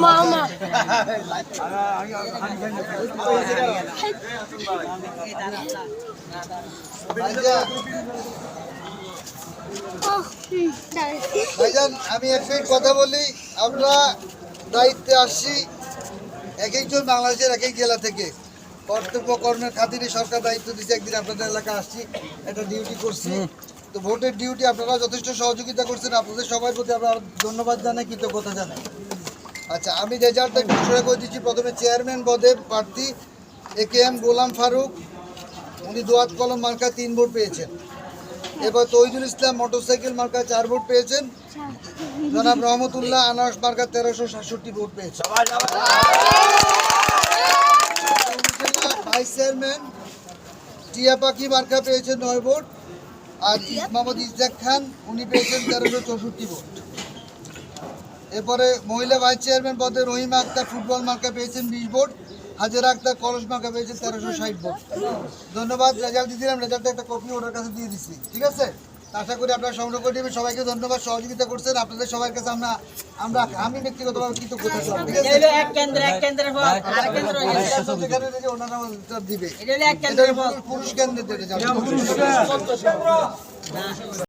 মামা ভাইজান আমি একটাই কথা বলি, আমরা দায়িত্বে আসছি এক একজন বাংলাদেশের এক এক জেলা থেকে কর্তব্য কর্মের খাতিরে সরকার দায়িত্ব দিচ্ছে। একদিন আপনাদের এলাকা আসছি, একটা ডিউটি করছি। তো ভোটের ডিউটি আপনারা যথেষ্ট সহযোগিতা করছেন, আপনাদের সবার প্রতি আমরা ধন্যবাদ জানাই, কৃতজ্ঞতা জানাই। আচ্ছা, আমি রেজাল্টটা একটু ঘোষণা করে দিচ্ছি। প্রথমে চেয়ারম্যান পদে প্রার্থী AKM গোলাম ফারুক, উনি দোয়াত কলম মার্কা 3 ভোট পেয়েছেন। এবার তৈজুল ইসলাম মোটরসাইকেল মার্কা 4 ভোট পেয়েছেন। জনাব রহমতুল্লাহ আনারস মার্কা 1367 ভোট পেয়েছেন। ভাইস চেয়ারম্যান টিয়া পাখি মার্কা পেয়েছেন 9 ভোট। আর মোহাম্মদ ইসজাক খান উনি পেয়েছেন 1364 ভোট। এরপরে মহিলা ভাইস চেয়ারম্যান পদে রহিমা আক্তার ফুটবল মার্কা পেয়েছেন 20 ভোট। হাজেরা আক্তার কলস মার্কা পেয়েছেন 1360 ভোট। ধন্যবাদ। রেজাল্ট দিয়ে দিলাম, রেজাল্টটা একটা কপি ওনার কাছে দিয়ে দিচ্ছি, ঠিক আছে? আশা করি আপনারা সংগ্রহ করে নেবেন। সবাইকে ধন্যবাদ, সহযোগিতা করছেন। আপনাদের সবার কাছে আমি ব্যক্তিগতভাবে কৃতজ্ঞতা দিবে পুরুষ কেন্দ্রের